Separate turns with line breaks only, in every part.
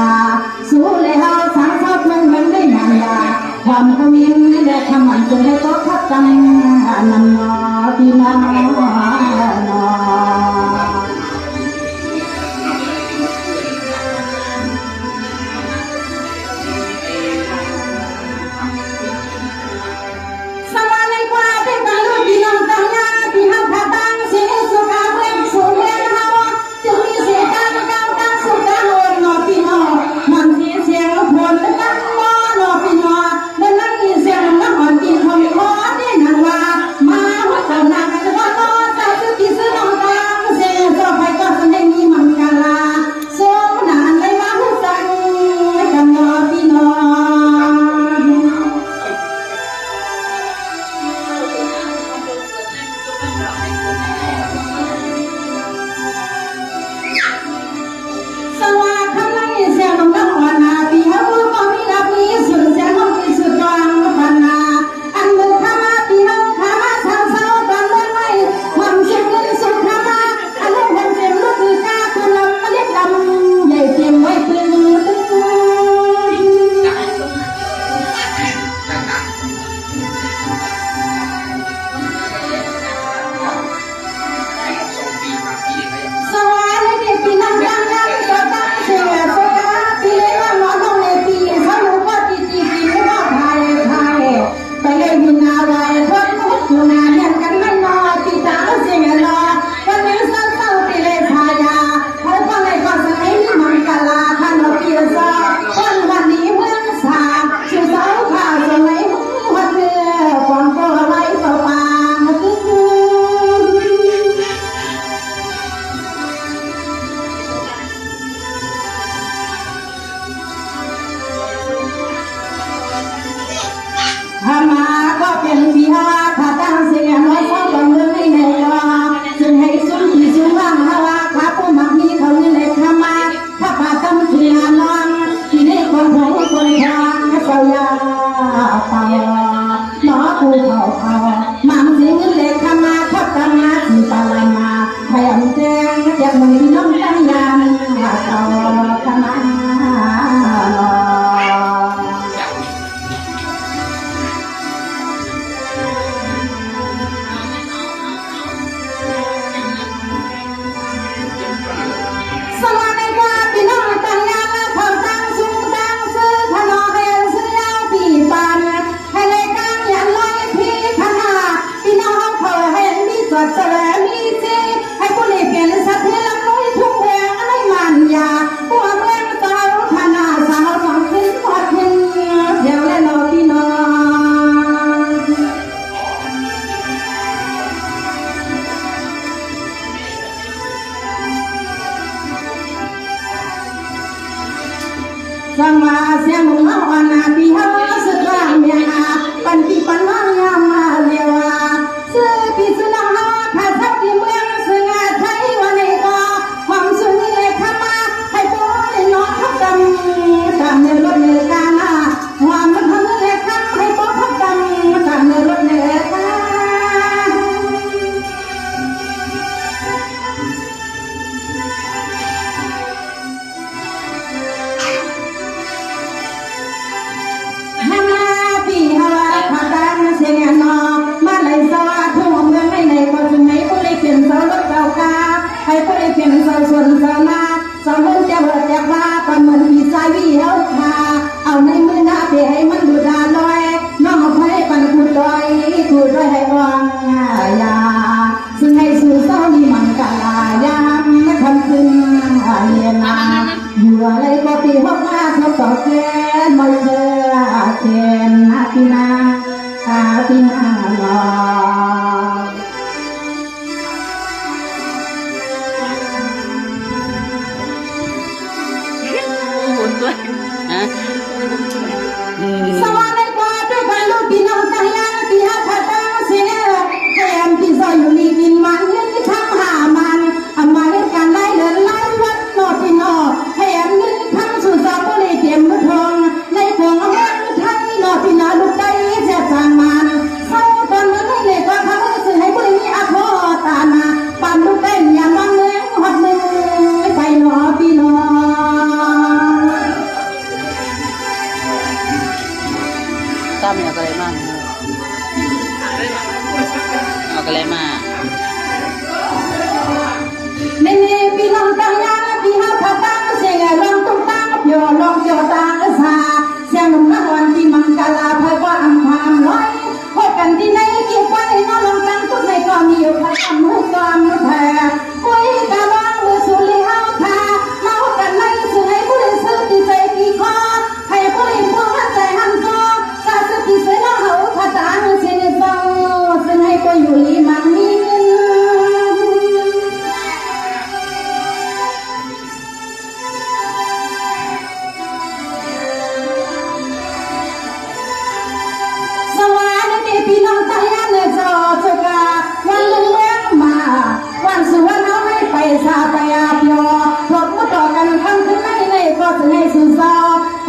าสู้เลยเฮาสางชอบเมืองมันได้นานยาความขมิ้นและคำมันจงให้โตทับกันนำนอที่นอนอสังมาเสียงมุ่งเอาอนาที่เฮาสุดร่างเมียนาปันที่ปันว่างยามมาเลียวซื้อที่สุนัขเฮาถ้าทับที่เมืองซึ่งอาไทยวันนี้ก็ความสุขเลยเข้ามาให้ปล่อยนอนทับกันตามเนื้อรถเนื้อกาหน้าความมันทำเลยครับให้ปล่อยทับกันตามเนื้อรถเนื้อกาให้ผู้ใดเพียงสาวส่วนสาวนาสาวมุ่งจะเบิดจะพาปันเหมือนผีสายวิเอามาเอาในมือหน้าเปให้มันดูดาลอยน้องเอาให้ปันคูดอยคูดอยให้วางยาซึ่งให้สู่เศร้านี่มันกะลายามไม่ทำขึ้นเรียนนาอยู่อะไรก็ปีหกห้าเขาต่อแกนมอยเธอเทนนาทีนาทีนาลอสวัสดีค่ะทุกคนลูกพี่น้องทหารที่ฮักตั้งเสียแถมที่ ความแพ้คุยกะวางมือสุริเฮาทาเมากันในสุให้ผู้ใดซื้อที่ใจกี่คอให้ผู้ใดพวงใจหันคอซาสุที่เสนอเฮาคาตาเสนเศร้าซึ่งให้ผู้อยู่ลีมังมีเงินพี่น้องตายานจอจกาวันเลี้ยงมาวันสุวรรณเอาให้ไปซาไปอาบยอพบมาต่อกันคำขึ้นในก็จะให้สุซอ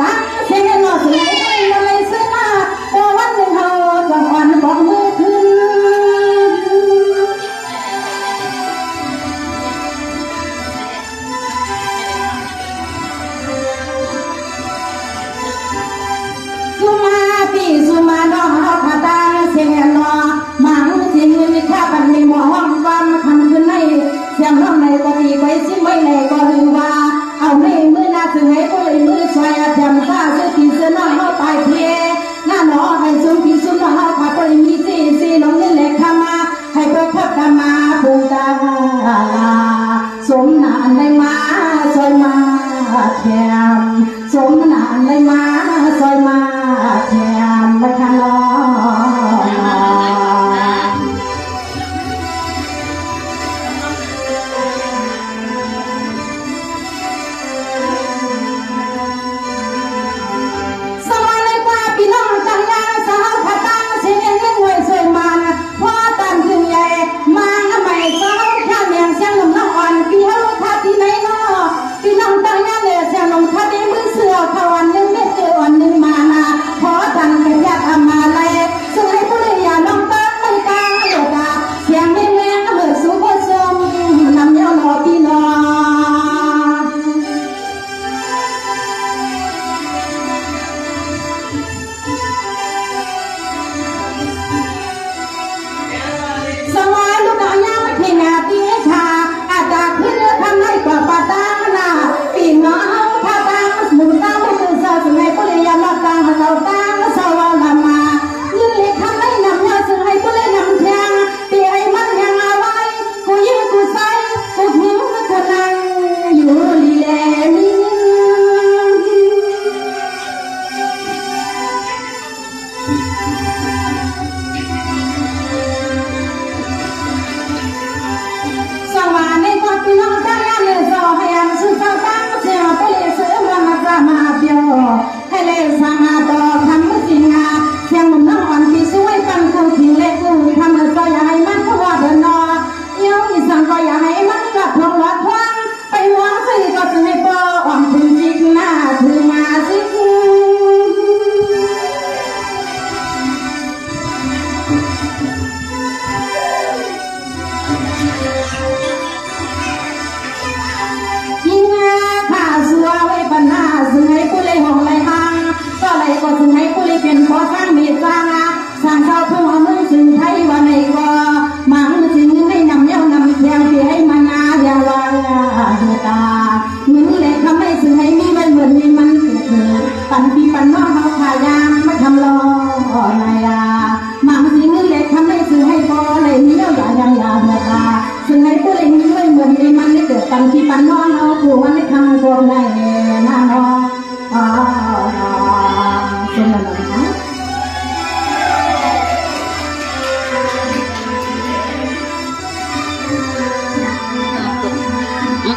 ตั้งเสียงนอสให้มาเลยซื้อมาพอวันหนึ่งเขาจะอ่อนบอกมือขึ้นสุมาพี่สุมาน้องเขาขาตาเสียงนอหมังเสียงมีค่าปันมีหมอห้องความคำขึ้นในเสียงน้องในก็ตีไว้ซิไม่ในก็ลือว่าเอาในมือหน้าถึงให้ก็เลยมือช่วยแถมข้าเสื้อผีเสื้อน้องเขาตายเพียหน้าหนอให้ซุ่มผีซุ่มน้องเขาขาก็เลยมีซีน้องเล่นเล็กข้ามาให้พระพักมาปูตาสมนานได้มาซอยมาแถมสมนานได้มาซอยมาแถมมาคันลอ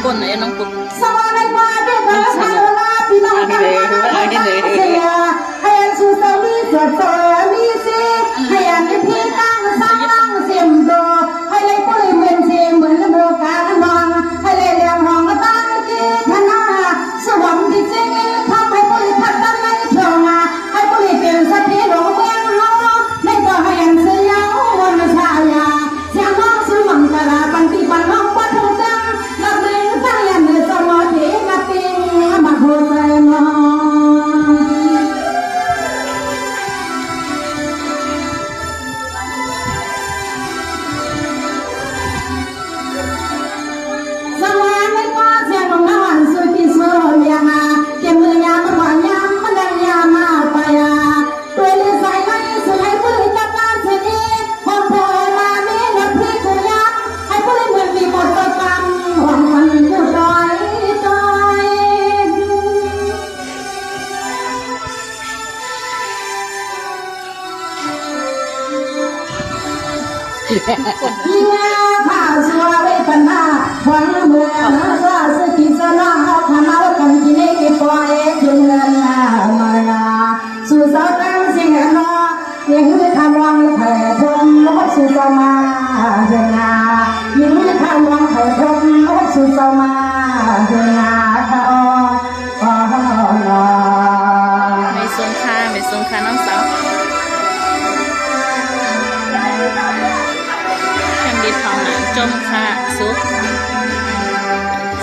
คนไหนน้องปุ๊ก
สวัสดีค่ะเด็กน้อยพี่น้องทั้งหลายให้อันสุสามีสดใสมีสิให้อันเป็นพี่ตั้งสร้างเสียมโตให้เลยผู้เลยเหมือนเสียงเหมือนโบกาลองให้เลยเลี้ยงห้องตั้งจีธนาสวรรค์ที่จริงทำให้ผู้เลยทัดตั้งในช่วงให้ผู้เลยเป็นสัตย์ที่หลงเมืองเฮาไม่ก็ให้อันเสียงวันชายาเสียงน้องซื้อมันกระดาปันที่ปันน้องปัดทงจังนักเรียนสายอันเดือดสมอที่นักติงมาโหดใจน้อง ยิ่งข้าสัวเวทนาหวังเมื่อนาซาสกิสนาทำเอากันกินกิปล่อยขึ้นเงินมาสู่สาวตั้งเสียงนอยังทำวังเถิดพรมลบสู่สมาเดินนายังทำวังเถิดพรมลบสู่สมาเดินนาข้าอ๋อ
ไม่สงค่าน้องสาวแข่งดีทองหนังจมค่ะซุป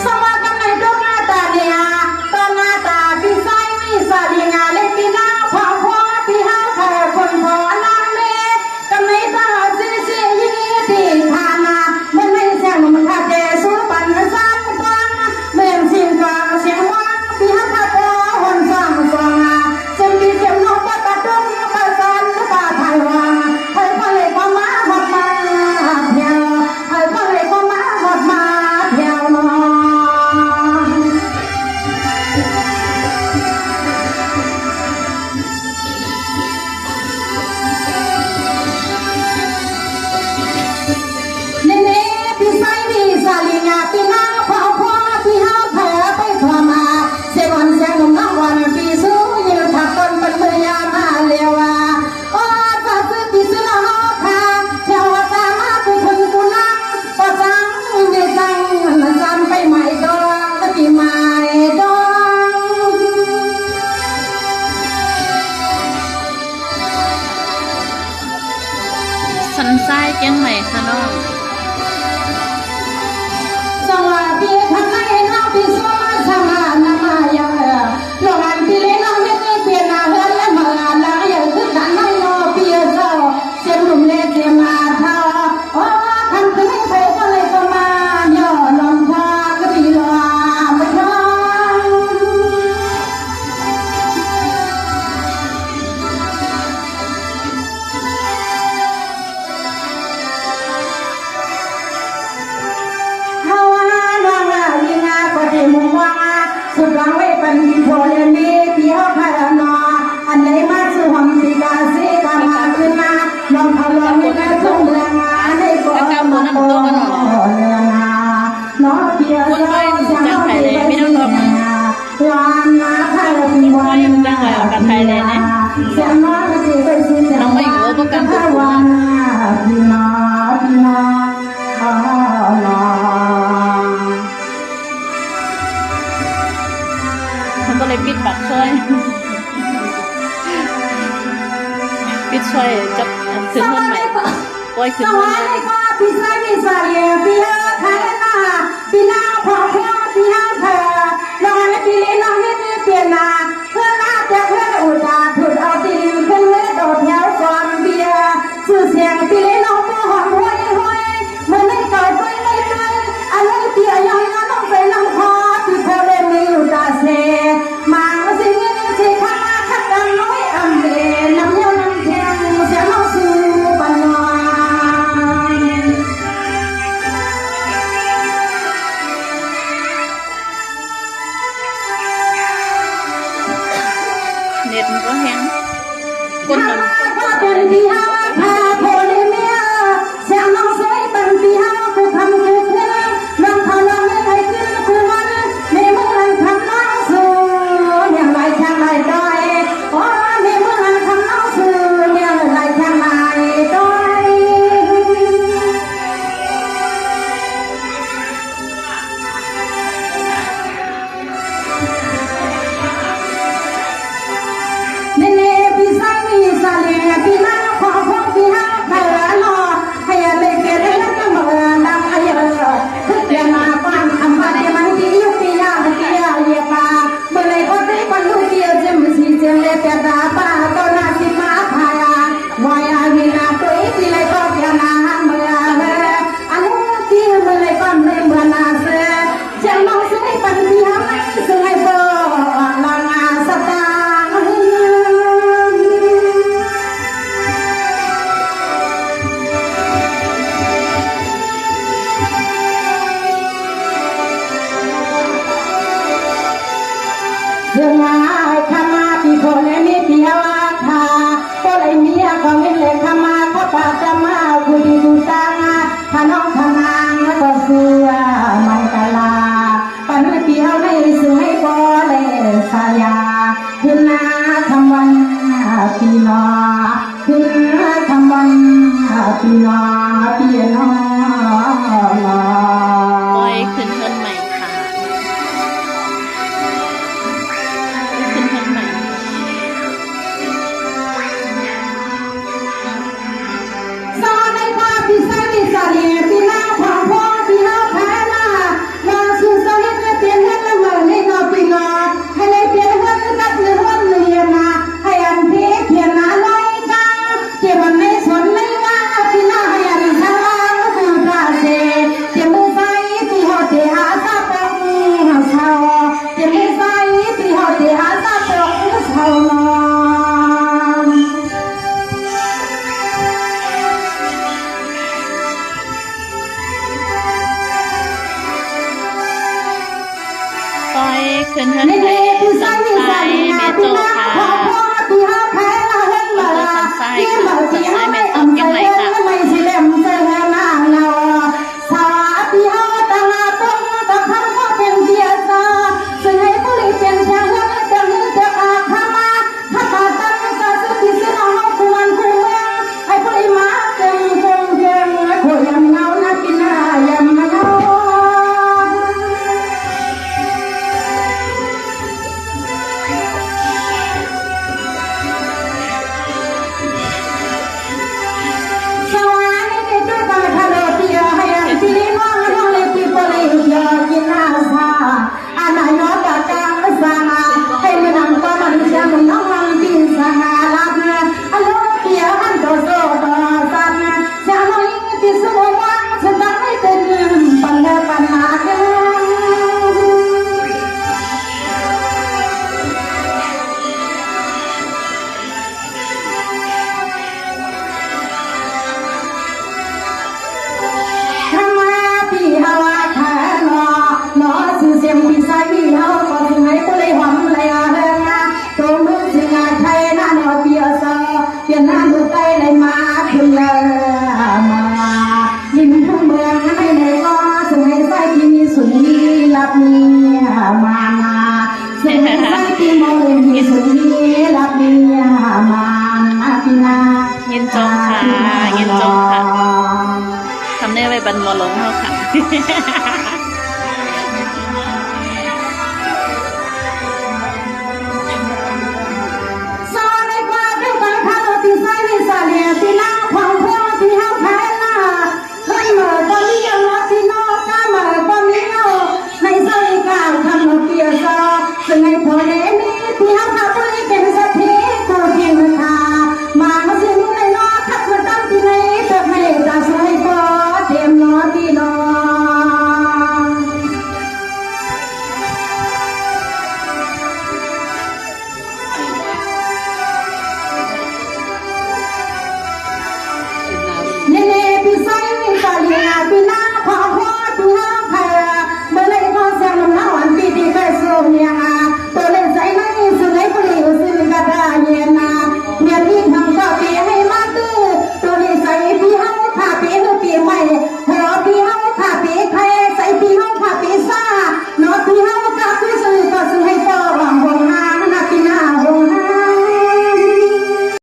สมากันในดวงหน้าตาเดียตอนหน้าตาพี่ไซมีสาดีงาเล็กพี่น้าพ่อพ่อพี่ห้าแค่คนพ่อนางเมย์กันในตาซีซียิ่งที่ทานาเมื่อไม่เสียงมันขาดเจสู้ปันซ้ำฟังเมื่อเสียงฟังเสียงวังพี่ห้าขาดพ่อหนซ้ำฟังจำพี่เสียงนกปะตะดุงปะซันปะไทยวังไทยก็เลยก็มาหดมาเที่ยวไทยก็เลยก็มาหดมาเที่ยวนอนเน่ๆพี่ไซนี่สาลีงาพี่น้าพ่อพ่อพี่ห้าแผลไปทั่วมาเสียวันเสียงหนุ่มน้องวันพี่สู้ยืนถักต้นเป็นมือยามาเลียวโอ้จะซื้อพี่ซื้อละฮอกค่ะเที่ยวตามากูพึ่งกูนั่งก็จังไม่จังมันจำไปใหม่ดองก็ปีใหม่ดอง
สันทรายเจียงใหม่ค่ะน้อง
สวัสดีท่านนายน้องพี่สวัสดิ์มานามาอย่างโรงงานพี่เลี้ยงน้องไม่เปลี่ยนอาหารและมาลาอย่างคือการนั่งรอพี่เจ้าเสียงหนุ่มเล็กเสียงมาเท่าโอ้ทำถึงไปก็เลยก็มาย่อลงทางก็ดีลาไม่ท้อง ฮาวาน้องลาลีงาก็ได้มุงว่าสุดหลังไว้เป็นที่โพเลมีที่เขาพานออันไหนมาสู่ห้องตีกาซีกามาขึ้นมาลองเขาลองมีแต่ทุ่งเรืองาในก่อนมาโตเรืองาน้องเพียรเจ้าจะเอาไปเป็นเรืองาวันนาข้าเราเป็นวันนาเสียงน้องที่ไปสิ้นน้องไม่อยู่ก็กันทุกวันพี่น้องพี่น้อง
มันก็เลยปิดบัตรช่วยปิดช่วยจะถึงเงินใหม่โอ้ยถึง
ส
เงิน
วัส
ใหม่
ดีค่ะพี่ชายพี่สาวพี่ฮาไทยนาพี่นาพ่อพ่อพี่ฮาเธอน้องและพี่เลี้ยงน้องให้เปลี่ยนนาเพื่อนนาจะเพื่อนอุตาถุดเอาดินขึ้นเลือดโดดแถวก่อนเบียร์ชื่อเสียงพี่เลี้ยงน้องตัวหอมห้อยห้อยเมื่อในเกิดไปในใจอันนี้เปียยังน้องใส่น้ำคอที่เธอเล่นมีอุตาเสมาสิเงินสิข้ามาขัดกันน้อยอำเบน้ำเยี่ยวน้ำเทียงเสียงน้องสู่ปันนอน
เน็ตมันก็แห้งก้นมัน
เป็นพี่ฮาพาโพลิเมียเสียงน้องสวยเป็นพี่ฮาผู้ทำคือเพื่อนน้องเขาน้องไม่ให้ขึ้นคือวันในเมื่อไรทำน้องสู่อย่างไรแค่ไรได้โอ้ในเมื่อไรทำน้องสู่อย่างไรแค่ไรได้ เน่ๆพี่ไซมีสาเลียพี่น้าพ่อพ่อพี่ฮาใครละนอให้เล็กเกเรแล้วก็มาดำให้คือเดียมาปั้นคำว่าเดียมันที่ยุติยาที่ยาเยียปาเมื่อไรก็ได้ปันดูเดียวเจมสีเจมเลเปียดาป้าก็น่าสิมาพายาวายอาวินาตัวอีที่ไรก็เปียนาเมื่ออันนู้นที่เมื่อไรก็ไม่เมื่อนาเสเจ้าน้องสวยปันพี่ฮาไม่สวยเบอร์ลางาสตา เรื่องงานขมาพี่คนนี้เดียวค่ะก็เลยเมียก็ไม่เลยขมาข้าป่าจะมาคุยดูตัง
ซอยคืนเฮิรน
ใน
ไป
เวที
สั
สาย
น
วิ
ไซ
สาย
เม
งาน
โจ
ที่นา
ค่ะ
ขอพ่อที่หาแพ้ละเห็นมาที่เหมาที่หาไม่อำใจเล่นไม่สิเล่มเจอหน้าเงาสาที่หาตั้งต้นตะคันก็เป็นเดียซาซึ่งให้ผู้ลิเป็นแค่เงินแต่เงินจะอาคามาถ้าตาตั้งก็สุดที่สิน้องควรควรให้ผู้ลิมาเก่งเก่งเก่งขอยำเงาหน้ากินหน้ายำเงา สวรรค์ที่จะต้องทะเลเที่ยวให้ที่นี่มองน้องเล็กที่ปลีอยากกินอาซาอันนั้นยอดจากการสาให้มันนำตัวมันเชื่อมันน้องมันปีนสหลักอันโลกเที่ยวมันตัวโซ่ตัวสันเสียน้อยที่สวยว่าฉันต้องไม่เป็นปัญหาปัญหาเดิม ธรรมะพี่ฮาวาแทนหนอสื่อเสียงพี่สายพี่เฮาก็ถึงให้ผู้เลยหอมเลยอาเฮงตัวมือถึงอาไทยน่าเนาเปียซอเปลี่ยนหน้าดูใกล้เลยมาขึ้นเลยมายิ้มทั้งเมืองให้ในก็ถึงให้สายที่มีสุนทรีรับมีมาถึงให้สายที่มองเลยมีสุนทรีรับมีมาพี่นา
ยินจงค่ะยินจงค่ะทำได้ไว้บรรมลงเท่าค่ะ